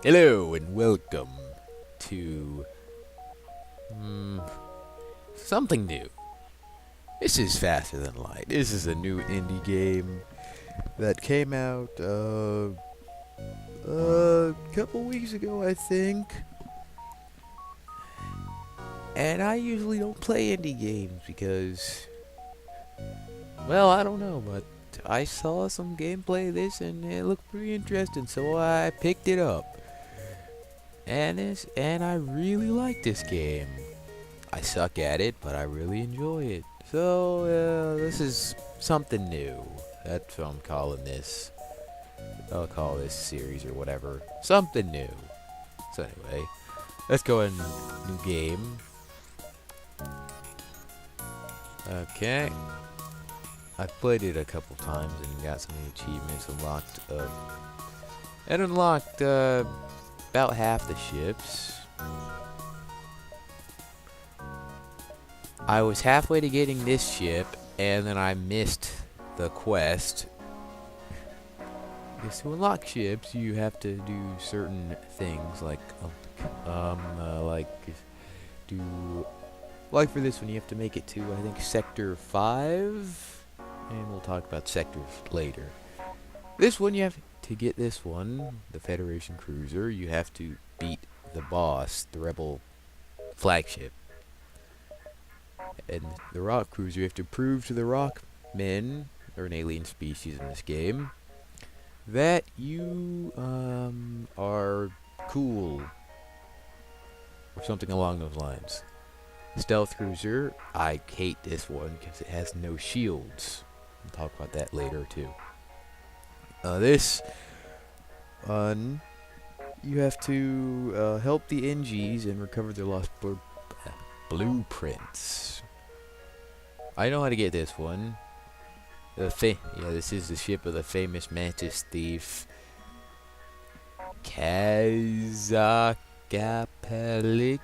Hello and welcome to something new. This is Faster Than Light. This is a new indie game that came out a couple weeks ago, I think. And I usually don't play indie games because, well, I don't know, but I saw some gameplay of this and it looked pretty interesting, so I picked it up. And I really like this game. I suck at it, but I really enjoy it. So, this is something new. That's what I'm calling this. I'll call this series or whatever. Something new. So anyway, let's go in new game. Okay. I've played it a couple times and got some achievements unlocked. And unlocked about half the ships. I was halfway to getting this ship, and then I missed the quest. Because to unlock ships, you have to do certain things, like for this one, you have to make it to, I think, Sector 5, and we'll talk about sectors later. This one, you have to get this one, the Federation cruiser, you have to beat the boss, the Rebel flagship. And the rock cruiser, you have to prove to the rock men, or an alien species in this game, that you are cool, or something along those lines. Stealth cruiser, I hate this one because it has no shields. We'll talk about that later too. This one, you have to help the NGs and recover their lost blueprints. I know how to get this one. This is the ship of the famous mantis thief, Kazakapelik,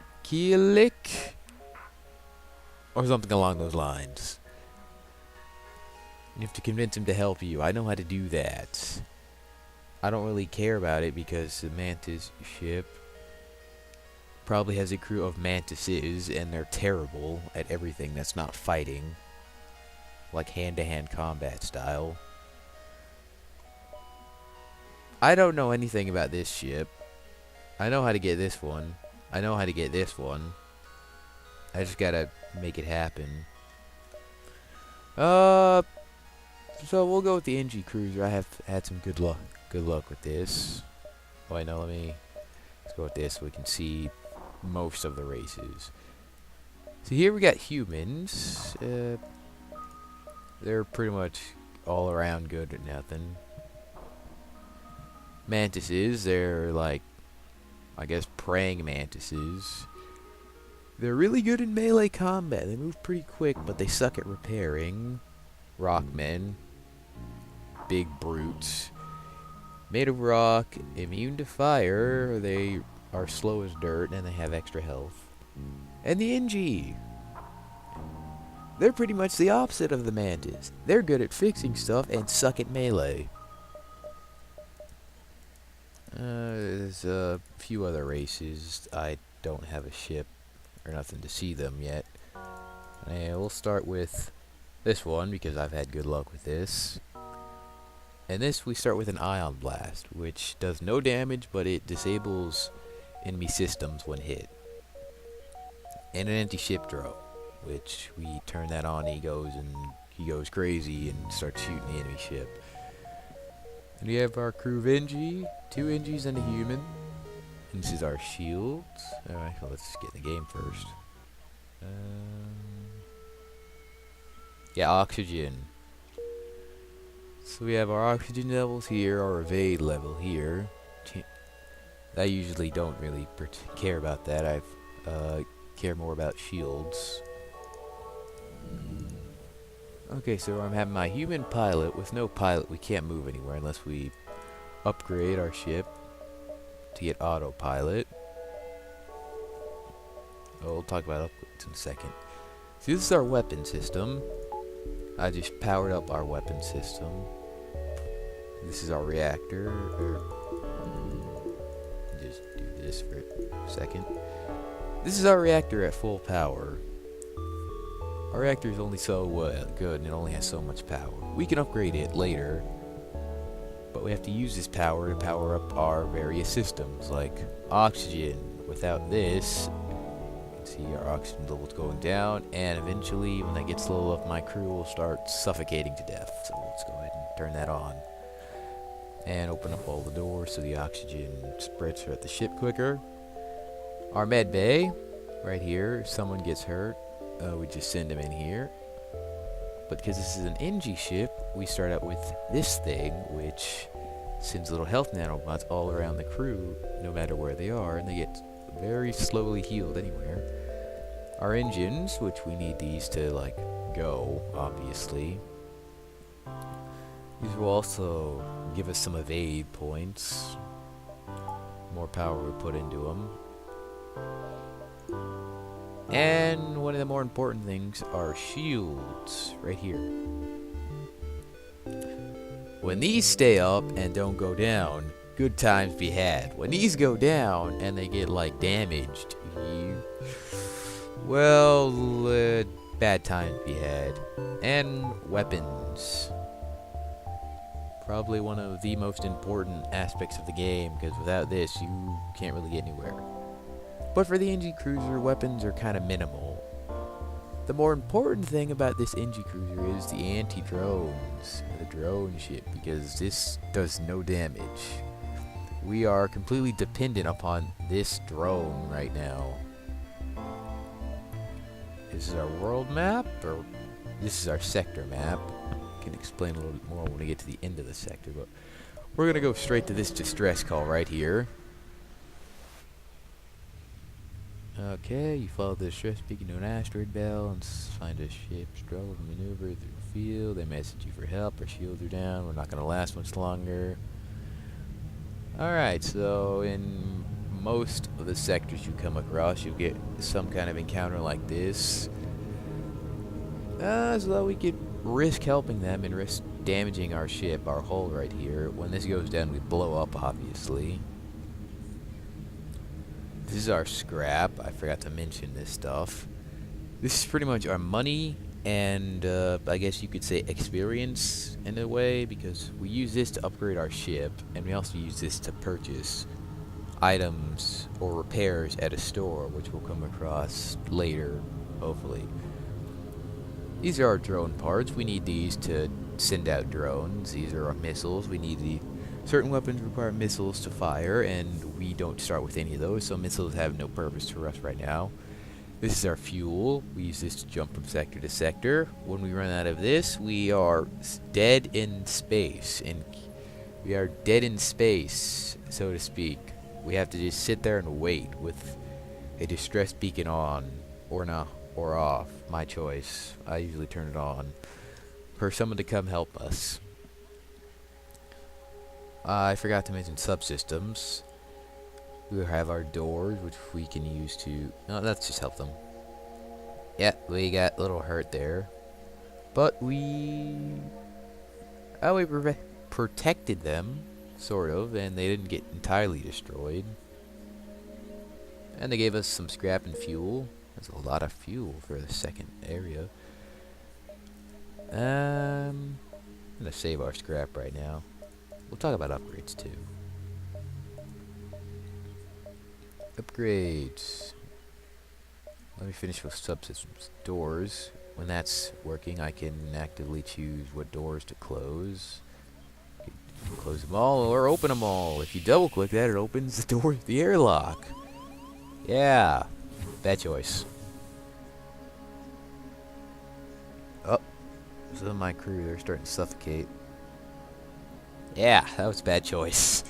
or something along those lines. You have to convince him to help you. I know how to do that. I don't really care about it because the mantis ship probably has a crew of mantises, and they're terrible at everything that's not fighting, like hand-to-hand combat style. I don't know anything about this ship. I know how to get this one. I know how to get this one. I just gotta make it happen. So we'll go with the NG cruiser. I have had some good luck with this. Oh, I know. Let's go with this so we can see most of the races. So here we got humans. They're pretty much all around good at nothing. Mantises, they're like, I guess, praying mantises. They're really good in melee combat. They move pretty quick, but they suck at repairing. Rockmen, big brutes, made of rock, immune to fire. They are slow as dirt, and they have extra health. And the NG, they're pretty much the opposite of the mantis. They're good at fixing stuff and suck at melee. There's a few other races. I don't have a ship or nothing to see them yet. And we'll start with this one because I've had good luck with this. And this, we start with an ion blast, which does no damage, but it disables enemy systems when hit. And an anti-ship drone, which we turn that on, he goes crazy and starts shooting the enemy ship. And we have our crew of NG, 2 NGs and a human. And this is our shields. Alright, well, let's just get in the game first. Yeah, oxygen. So we have our oxygen levels here, our evade level here. I usually don't really care about that. I care more about shields. Okay, so I'm having my human pilot. With no pilot, we can't move anywhere unless we upgrade our ship to get autopilot. Oh, we'll talk about upgrades in a second. See, this is our weapon system. I just powered up our weapon system. This is our reactor. this for a second. This is our reactor at full power. Our reactor is only so good and it only has so much power. We can upgrade it later, but we have to use this power to power up our various systems, like oxygen. Without this, you can see our oxygen levels going down, and eventually, when that gets low enough, my crew will start suffocating to death. So let's go ahead and turn that on. And open up all the doors so the oxygen spreads throughout the ship quicker. Our med bay, right here, if someone gets hurt, we just send them in here. But because this is an NG ship, we start out with this thing, which sends little health nanobots all around the crew, no matter where they are, and they get very slowly healed anywhere. Our engines, which we need these to, like, go, obviously. These will also give us some evade points. More power we put into them. And one of the more important things are shields, right here. When these stay up and don't go down, good times be had. When these go down and they get, like, damaged, well, bad times be had. And weapons. Probably one of the most important aspects of the game, because without this, you can't really get anywhere. But for the NG Cruiser, weapons are kind of minimal. The more important thing about this NG Cruiser is the anti-drones, the drone ship, because this does no damage. We are completely dependent upon this drone right now. This is our world map, or this is our sector map. I can explain a little bit more when we get to the end of the sector, but we're going to go straight to this distress call right here. Okay, you follow the distress beacon to an asteroid belt and find a ship struggle to maneuver through the field. They message you for help. Our shields are down. We're not going to last much longer. Alright, so in most of the sectors you come across, you'll get some kind of encounter like this. So we could risk helping them and risk damaging our ship, our hull right here. When this goes down, we blow up, obviously. This is our scrap. I forgot to mention this stuff. This is pretty much our money and I guess you could say experience in a way, because we use this to upgrade our ship, and we also use this to purchase items or repairs at a store, which we'll come across later, hopefully. These are our drone parts. We need these to send out drones. These are our missiles. We need the certain weapons require missiles to fire, and we don't start with any of those, so missiles have no purpose for us right now. This is our fuel. We use this to jump from sector to sector. When we run out of this, we are dead in space. We are dead in space, so to speak. We have to just sit there and wait with a distress beacon on, or not, or off. My choice. I usually turn it on for someone to come help us. I forgot to mention subsystems. We have our doors, which we can use to... No, let's just help them. Yeah, we got a little hurt there. But we protected them, sort of, and they didn't get entirely destroyed. And they gave us some scrap and fuel. That's a lot of fuel for the second area. I'm gonna save our scrap right now. We'll talk about upgrades too. Upgrades. Let me finish with subsystems. Doors. When that's working, I can actively choose what doors to close. Close them all or open them all. If you double click that, it opens the door to the airlock. Yeah. Bad choice. Oh. Some of my crew, they're starting to suffocate. Yeah, that was a bad choice.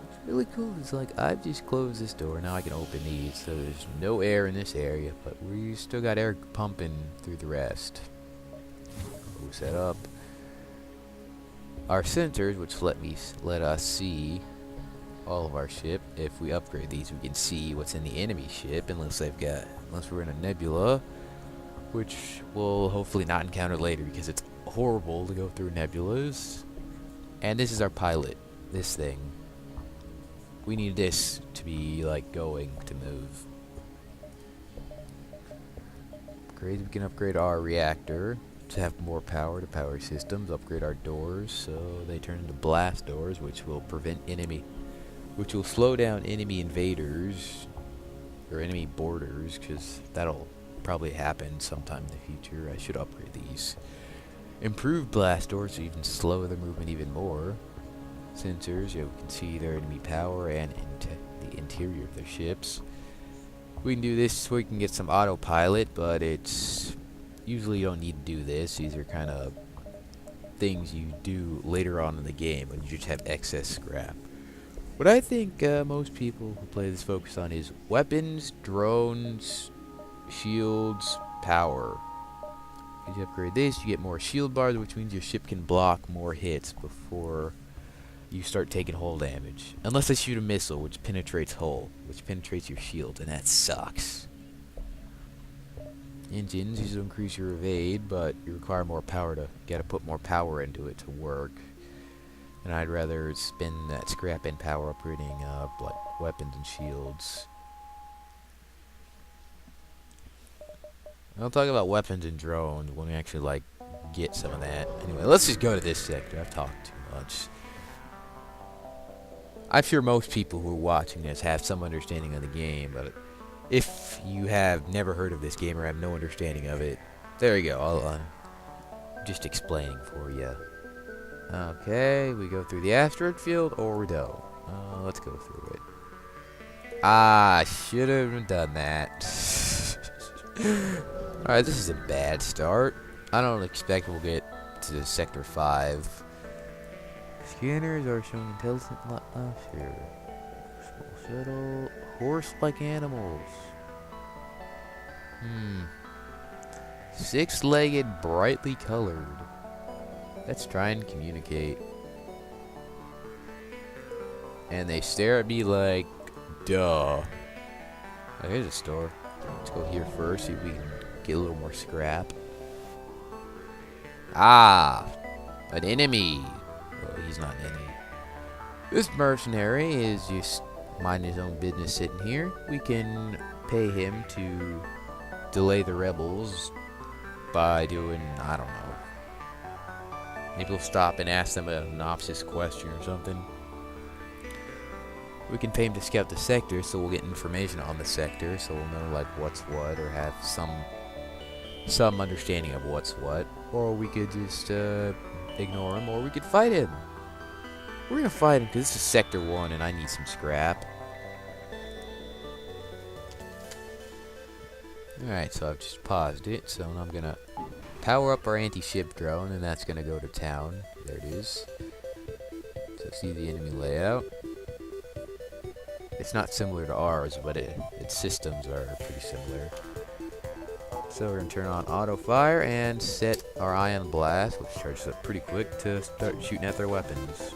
What's really cool is, like, I've just closed this door. Now I can open these, so there's no air in this area, but we still got air pumping through the rest. Close that up. Our sensors, which let us see all of our ship. If we upgrade these, we can see what's in the enemy ship, unless we're in a nebula, which we'll hopefully not encounter later, because it's horrible to go through nebulas. And this is our pilot, this thing. we need this to be like going to move. Upgrade. We can upgrade our reactor to have more power to power systems. Upgrade our doors so they turn into blast doors, which will which will slow down enemy invaders or enemy borders, because that'll probably happen sometime in the future. I should upgrade these. Improve blast doors so even slow their movement even more. Sensors, yeah, we can see their enemy power and the interior of their ships. We can do this so we can get some autopilot, but it's usually you don't need to do this. These are kind of things you do later on in the game when you just have excess scrap. What I think most people who play this focus on is weapons, drones, shields, power. If you upgrade this, you get more shield bars, which means your ship can block more hits before you start taking hull damage. Unless they shoot a missile, which penetrates hull, which penetrates your shield, and that sucks. Engines, these will increase your evade, but you require more power to, gotta put more power into it to work. And I'd rather spend that scrap and power upgrading like weapons and shields. I'll talk about weapons and drones when we actually like get some of that. Anyway, let's just go to this sector. I've talked too much. I'm sure most people who are watching this have some understanding of the game, but if you have never heard of this game or have no understanding of it, there you go. I'm just explaining for you. Okay, we go through the asteroid field, or we don't. Let's go through it. I should have done that. Alright, this is a bad start. I don't expect we'll get to Sector 5. Scanners are showing intelligent life here. Small shuttle. Horse-like animals. Six-legged, brightly colored. Let's try and communicate. And they stare at me like, duh. Oh, here's a store. Let's go here first, see if we can get a little more scrap. Ah! An enemy! Well, he's not an enemy. This mercenary is just minding his own business sitting here. We can pay him to delay the rebels by doing, I don't know. Maybe we'll stop and ask them an obvious question or something. We can pay him to scout the sector, so we'll get information on the sector, so we'll know like what's what, or have some understanding of what's what. Or we could just ignore him, or we could fight him. We're gonna fight him because this is Sector 1, and I need some scrap. Alright, so I've just paused it, so I'm gonna power up our anti-ship drone, and that's gonna go to town. There it is. So see the enemy layout. It's not similar to ours, but its systems are pretty similar. So we're gonna turn on auto fire and set our ion blast, which charges up pretty quick, to start shooting at their weapons.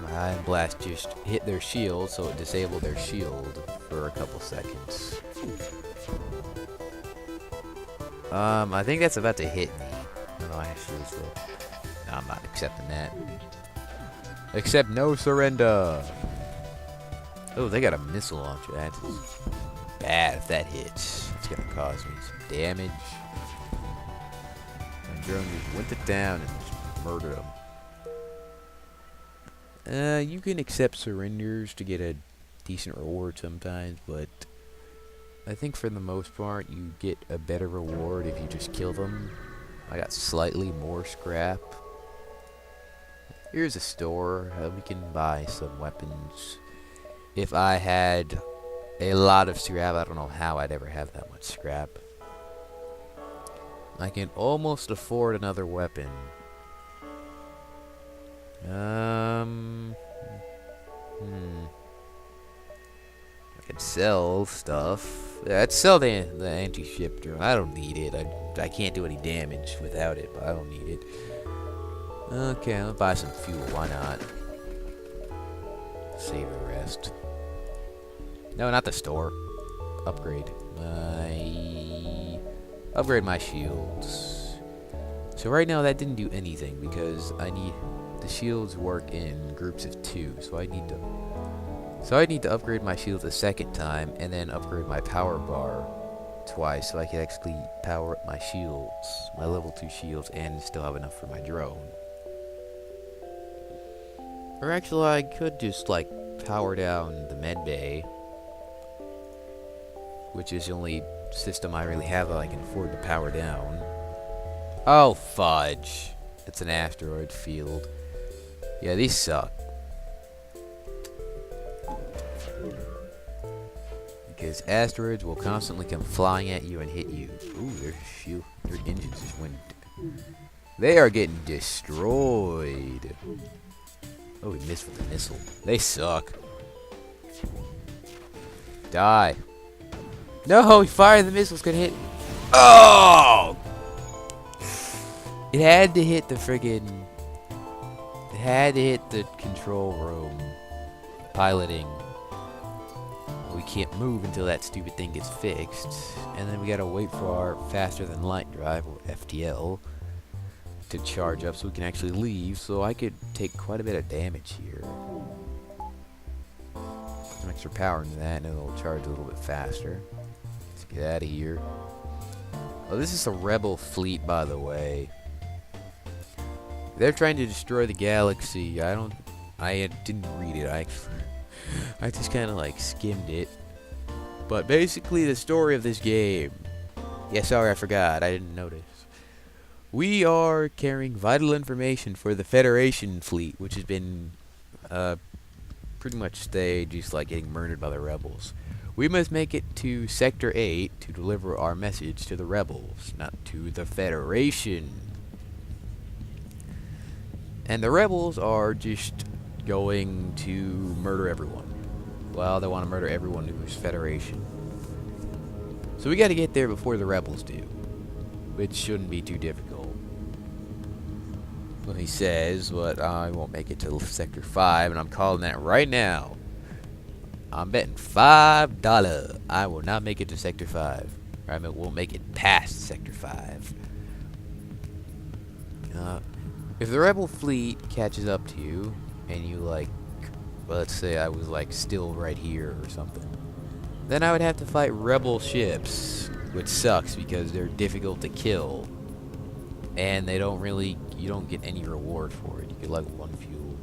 My ion blast just hit their shield, so it disabled their shield for a couple seconds. I think that's about to hit me. No, I actually so. No, I'm not accepting that. Accept no surrender. Oh, they got a missile launcher. That's bad if that hits. It's gonna cause me some damage. My drone just went to town and just murdered them. You can accept surrenders to get a decent reward sometimes, but I think for the most part you get a better reward if you just kill them. I got slightly more scrap. Here's a store. We can buy some weapons. If I had a lot of scrap, I don't know how I'd ever have that much scrap. I can almost afford another weapon. I can sell stuff. Yeah, I'd sell the anti-ship drone. I don't need it. I can't do any damage without it, but I don't need it. Okay, I'll buy some fuel. Why not? Save the rest. No, not the store. Upgrade my shields. So right now that didn't do anything because I need the shields work in groups of 2, so I need to upgrade my shields a second time and then upgrade my power bar twice so I can actually power up my shields, my level 2 shields, and still have enough for my drone. Or actually, I could just like power down the med bay, which is the only system I really have that I can afford to power down. Oh fudge! It's an asteroid field. Yeah, these suck. Because asteroids will constantly come flying at you and hit you. Ooh, their engines just went. They are getting destroyed. Oh, we missed with the missile. They suck. Die. No, he fired the missile's gonna hit. Oh! It had to hit the friggin'. It had to hit the control room. Piloting. We can't move until that stupid thing gets fixed. And then we gotta wait for our faster than light drive, or FTL, to charge up so we can actually leave. So I could take quite a bit of damage here. Some extra power into that and it'll charge a little bit faster. Let's get out of here. Oh, this is a rebel fleet, by the way. They're trying to destroy the galaxy. I didn't read it. I just kind of like skimmed it. But basically the story of this game. Yeah, sorry, I forgot. I didn't notice. We are carrying vital information for the Federation fleet, which has been pretty much stayed just like getting murdered by the rebels. We must make it to Sector 8 to deliver our message to the rebels, not to the Federation. And the rebels are just going to murder everyone. Well, they want to murder everyone who's Federation. So we got to get there before the rebels do, which shouldn't be too difficult. Well, he says, but I won't make it to Sector 5, and I'm calling that right now. I'm betting $5 I will not make it to Sector 5. Or I won't make it past Sector 5. If the rebel fleet catches up to you, and you like, well, let's say I was like still right here or something, then I would have to fight rebel ships, which sucks because they're difficult to kill, and they don't really, you don't get any reward for it. You get like 1 fuel.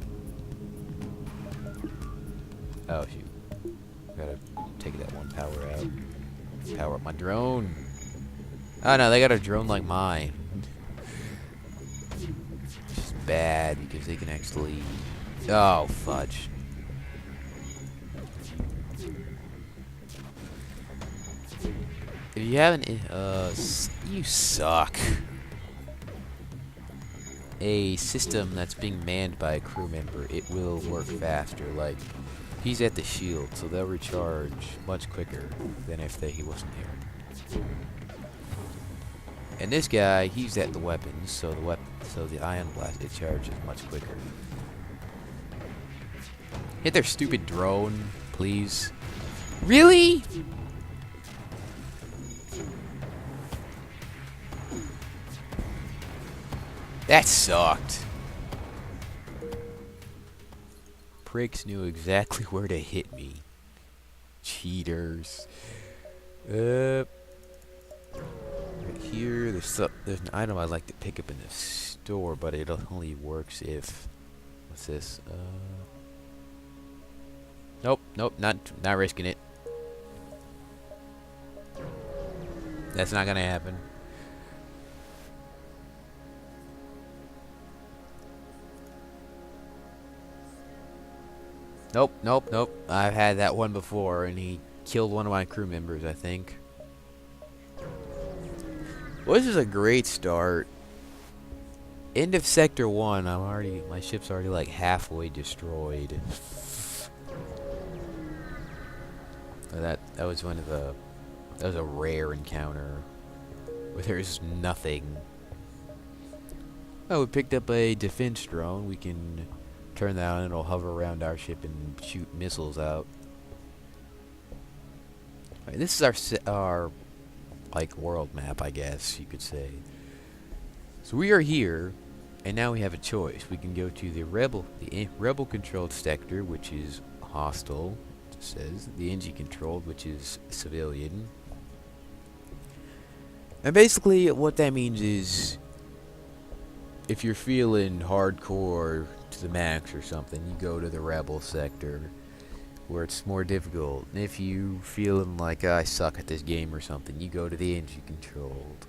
Oh shoot, gotta take that 1 power out. Power up my drone. Oh no, they got a drone like mine. Which is bad because they can actually. Oh fudge. If you haven't, you suck. A system that's being manned by a crew member, it will work faster. Like, he's at the shield, so they'll recharge much quicker than if he wasn't here. And this guy, he's at the weapons, so the ion blast, it charges much quicker. Hit their stupid drone, please. Really? That sucked. Pricks knew exactly where to hit me. Cheaters. Right here, there's an item I'd like to pick up in the store, but it only works if. What's this? Nope, not risking it. That's not gonna happen. Nope. I've had that one before, and he killed one of my crew members, I think. Well, this is a great start. End of Sector 1, my ship's already like halfway destroyed. That was that was a rare encounter where there's nothing. Oh, we picked up a defense drone. We can turn that on and it'll hover around our ship and shoot missiles out. Right, this is our like world map, I guess you could say. So we are here, And now we have a choice. We can go to the rebel controlled sector, which is hostile, it says. The NG controlled, which is civilian. And basically what that means is, if you're feeling hardcore to the max or something, you go to the rebel sector, where it's more difficult. And if you feeling like I suck at this game or something, you go to the NG controlled.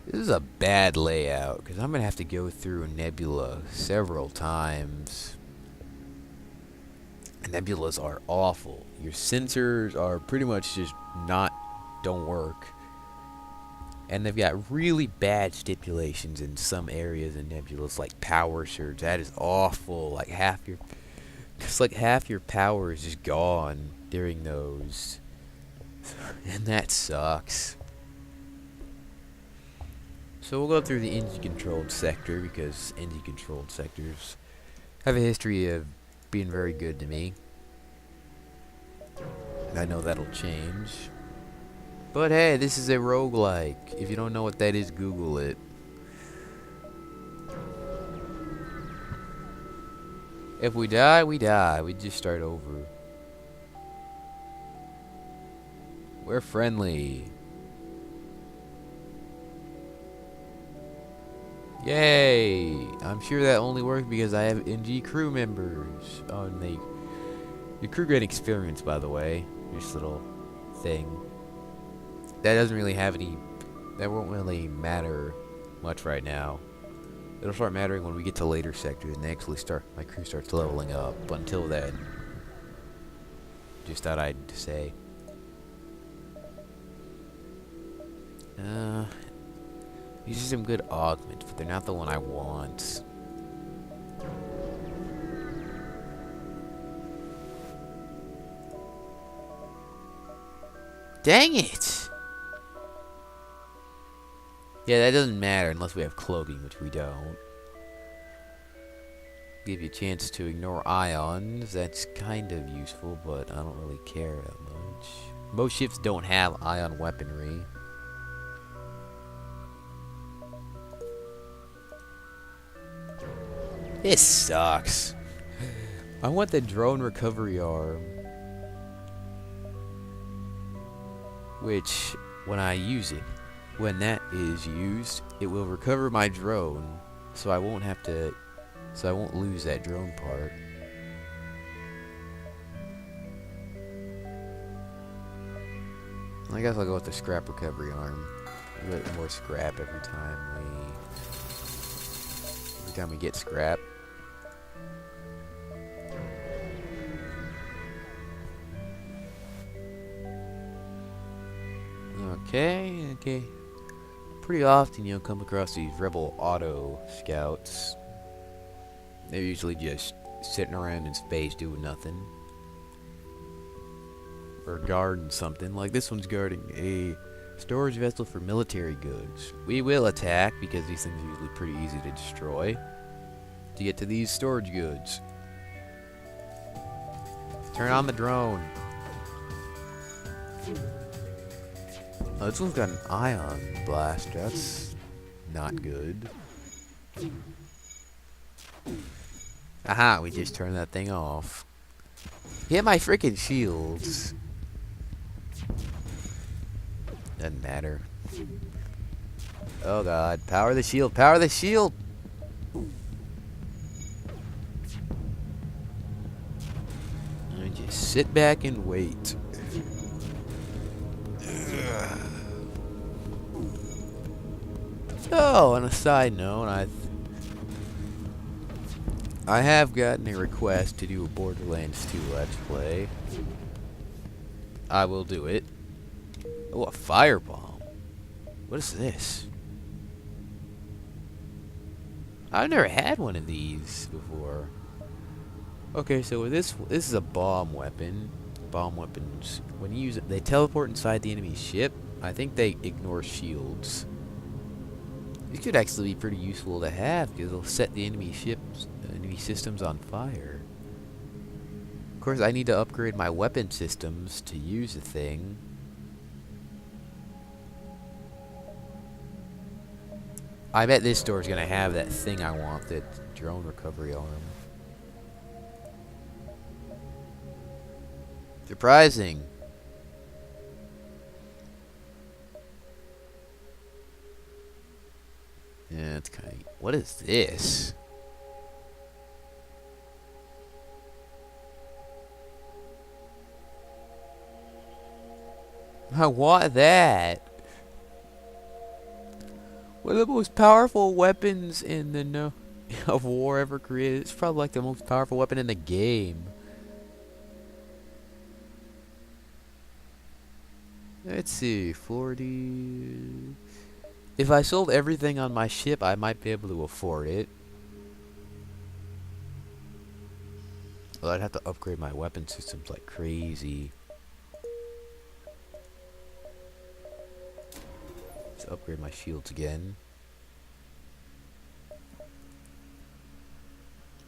This is a bad layout, because I'm going to have to go through Nebula several times. And Nebulas are awful. Your sensors are pretty much just don't work. And they've got really bad stipulations in some areas in Nebulas, like power surge. That is awful. Like half your power is just gone during those. And that sucks. So we'll go through the NG-controlled sector, because NG-controlled sectors have a history of being very good to me. And I know that'll change. But hey, this is a roguelike. If you don't know what that is, Google it. If we die, we die. We just start over. We're friendly. Yay! I'm sure that only works because I have NG crew members. Oh, and your crew gain experience, by the way. This little thing. That doesn't really have any. That won't really matter much right now. It'll start mattering when we get to later sectors and actually my crew starts leveling up. But until then, just thought I'd say. These are some good augments, but they're not the one I want. Dang it! Yeah, that doesn't matter unless we have cloaking, which we don't. Give you a chance to ignore ions. That's kind of useful, but I don't really care that much. Most ships don't have ion weaponry. This sucks. I want the drone recovery arm. Which, when that is used, it will recover my drone, so I won't lose that drone part. I guess I'll go with the scrap recovery arm. A bit more scrap every time we get scrap. Okay. Pretty often you'll come across these rebel auto scouts. They're usually just sitting around in space doing nothing. Or guarding something. Like this one's guarding a storage vessel for military goods. We will attack because these things are usually pretty easy to destroy. To get to these storage goods. Turn on the drone. Oh, this one's got an ion blast. That's not good. Aha, we just turned that thing off. Hit my freaking shields. Doesn't matter. Oh god, power the shield, power the shield! And just sit back and wait. Oh, on a side note, I have gotten a request to do a Borderlands 2 Let's Play. I will do it. Oh, a firebomb. What is this? I've never had one of these before. Okay, so this is a bomb weapon. Bomb weapons, when you use it, they teleport inside the enemy ship. I think they ignore shields. These could actually be pretty useful to have because they'll set the enemy systems on fire. Of course, I need to upgrade my weapon systems to use the thing. I bet this store's gonna have that thing I want, that drone recovery arm. Surprising. Yeah, it's kind of... What is this? I want that. One of the most powerful weapons in the of war ever created. It's probably like the most powerful weapon in the game. Let's see, 40... If I sold everything on my ship, I might be able to afford it. Well, I'd have to upgrade my weapon systems like crazy. Let's upgrade my shields again.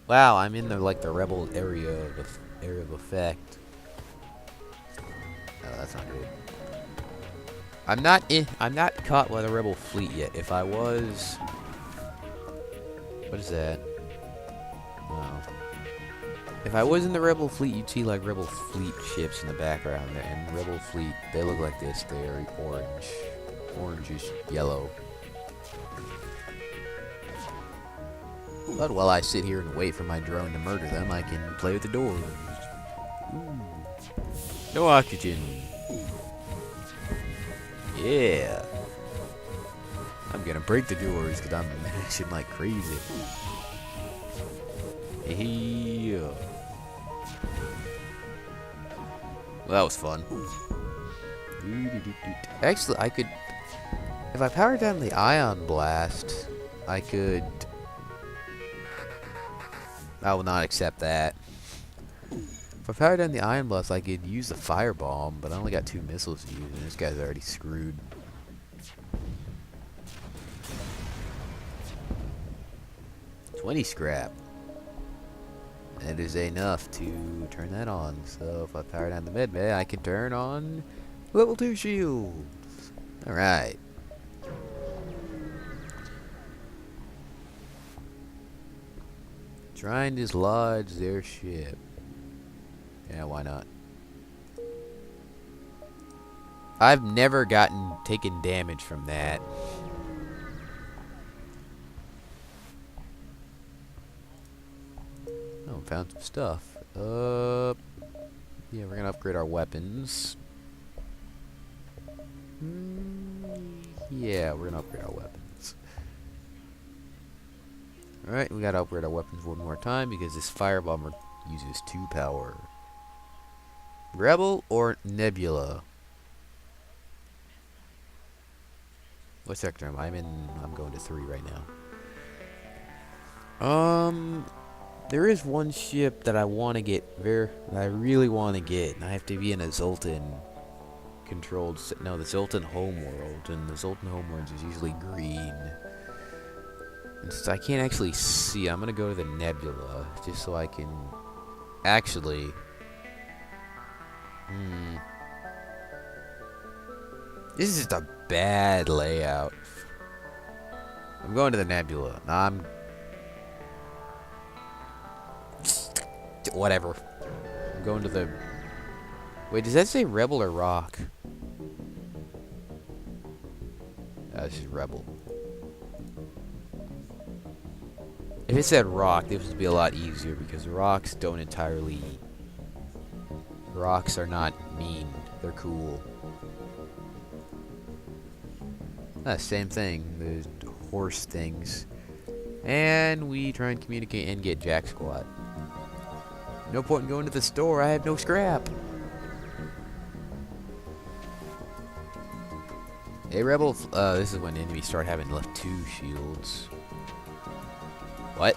Wow, I'm in the like the rebel area of effect. Oh, that's not good. I'm not caught by the rebel fleet yet. If I was... What is that? Oh. If I was in the rebel fleet, you'd see like rebel fleet ships in the background there. And rebel fleet, they look like this. They're orange. Orangish yellow. But while I sit here and wait for my drone to murder them, I can play with the doors. Ooh. No oxygen. Yeah. I'm gonna break the doors because I'm mashing like crazy. Yeah. Well, that was fun. Actually, I could... If I powered down the ion blast, I could... I will not accept that. If I powered down the ion blast, I could use the firebomb, but I only got 2 missiles to use, and this guy's already screwed. $20 scrap. That is enough to turn that on. So if I power down the med bay, I can turn on level 2 shields. Alright. Trying to dislodge their ship. Yeah, why not? I've never taken damage from that. Oh, found some stuff. Yeah, we're gonna upgrade our weapons. Yeah, we're gonna upgrade our weapons. Alright, we gotta upgrade our weapons one more time because this firebomber uses 2 power. Rebel or Nebula? What sector am I in? I'm going to 3 right now. There is one ship that I want to get, that I really want to get, and I have to be in a Zoltan controlled, no, the Zoltan homeworld, and the Zoltan homeworld is usually green. And since I can't actually see, I'm gonna go to the Nebula, just so I can actually, this is just a bad layout. I'm going to the Nebula. Whatever. I'm going to the... Wait, does that say Rebel or Rock? This is Rebel. If it said Rock, this would be a lot easier because rocks don't entirely... Rocks are not mean. They're cool. Same thing. The horse things. And we try and communicate and get Jack Squat. No point in going to the store. I have no scrap. Hey, Rebel. This is when enemies start having left 2 shields. What?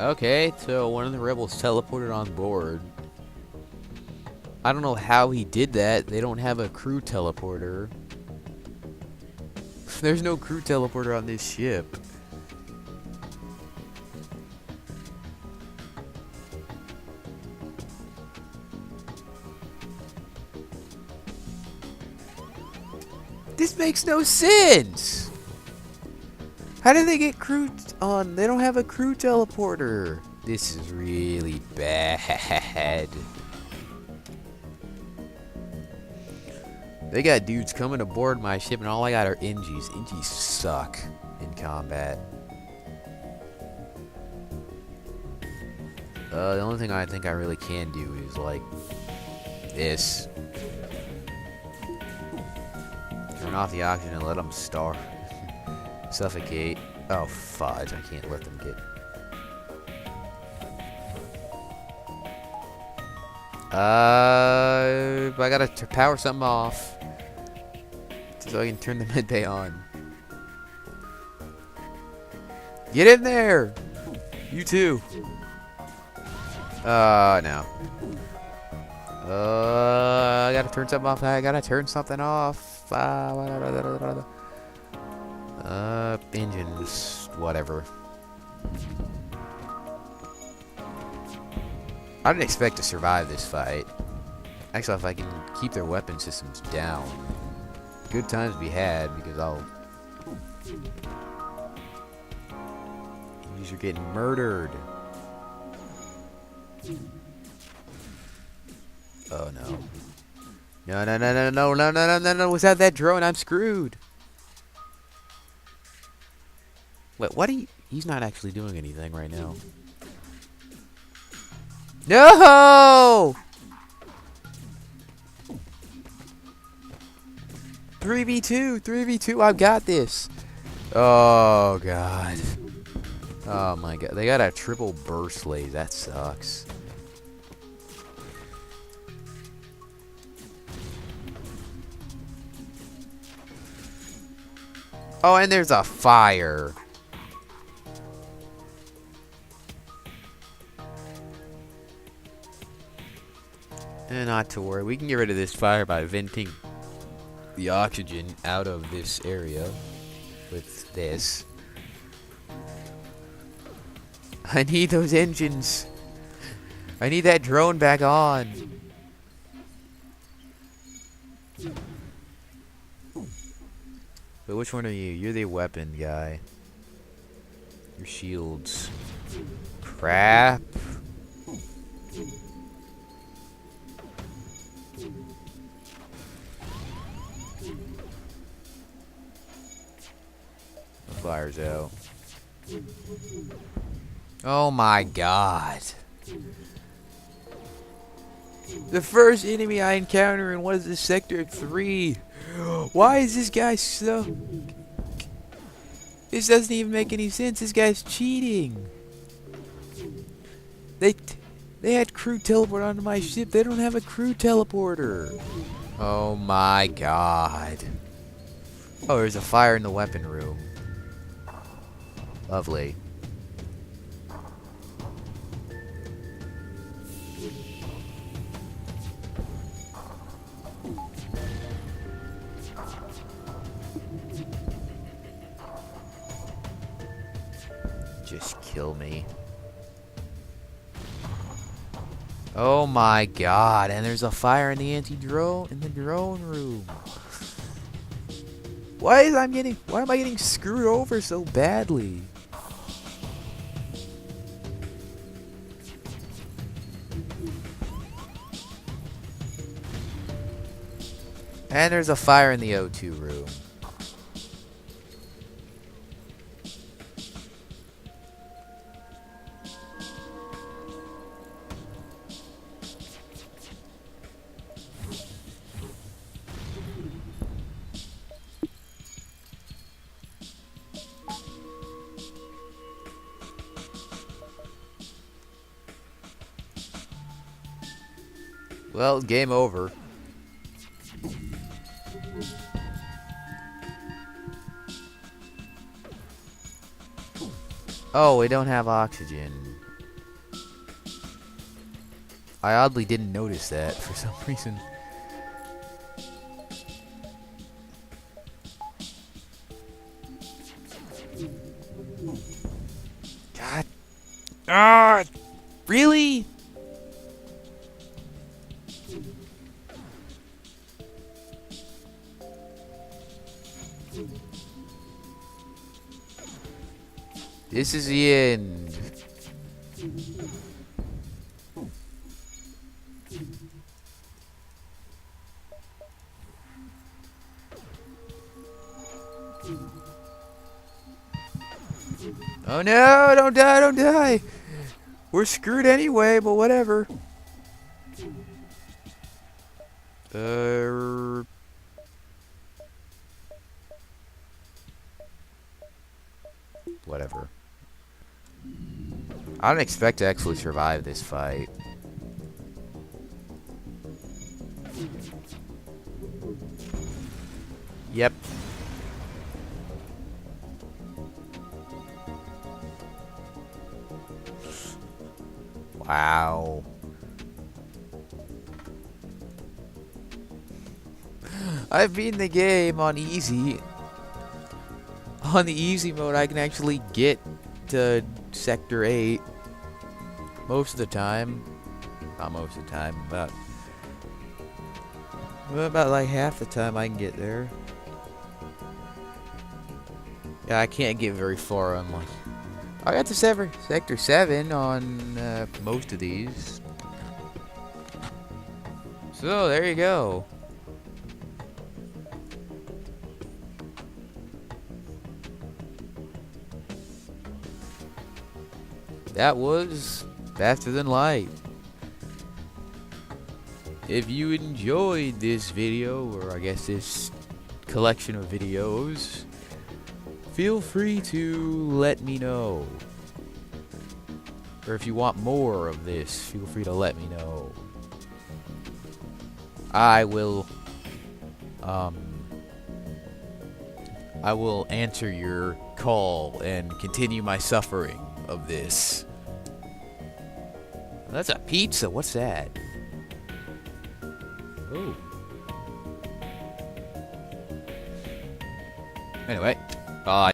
Okay, so one of the rebels teleported on board. I don't know how he did that. They don't have a crew teleporter. There's no crew teleporter on this ship. This makes no sense! How did they get crew on? They don't have a crew teleporter. This is really bad. They got dudes coming aboard my ship, and all I got are NGs. NGs suck in combat. The only thing I think I really can do is like this. Turn off the oxygen and let them starve. Suffocate. Oh fudge, I can't let them get... I gotta power something off so I can turn the mid bay on. Get in there! You too. No. I gotta turn something off. I gotta turn something off. Engines, whatever. I didn't expect to survive this fight. Actually, if I can keep their weapon systems down, good times be had, because these are getting murdered. Oh no. No. Without that drone, I'm screwed. Wait, what? He's not actually doing anything right now. No! 3v2, I've got this. Oh god. Oh my god, they got a triple burst laser. That sucks. Oh, and there's a fire. Not to worry, we can get rid of this fire by venting the oxygen out of this area with this. I need those engines. I need that drone back on. But which one are you? You're the weapon guy. Your shields. Crap. The fire's out. Oh my god. The first enemy I encounter in what is this, sector 3? Why is this guy so... This doesn't even make any sense. This guy's cheating. They had crew teleport onto my ship. They don't have a crew teleporter. Oh my god. Oh, there's a fire in the weapon room. Lovely. Just kill me. Oh my god, and there's a fire in the anti-drone in the drone room. Why am I getting screwed over so badly? And there's a fire in the O2 room. Well, game over. Oh, we don't have oxygen. I oddly didn't notice that for some reason. God. Ah! Really? This is the end. Oh no, don't die, don't die. We're screwed anyway, but whatever. Whatever. I don't expect to actually survive this fight. Yep. Wow. I've beaten the game on easy. On the easy mode, I can actually get to Sector 8 most of the time. Not most of the time, about like half the time I can get there. Yeah, I can't get very far on like... I got to Sector 7 on most of these. So, there you go. That was Faster Than Light. If you enjoyed this video, or I guess this collection of videos, feel free to let me know. Or if you want more of this, feel free to let me know. I will answer your call and continue my suffering of this. That's a pizza. What's that? Oh. Anyway, bye.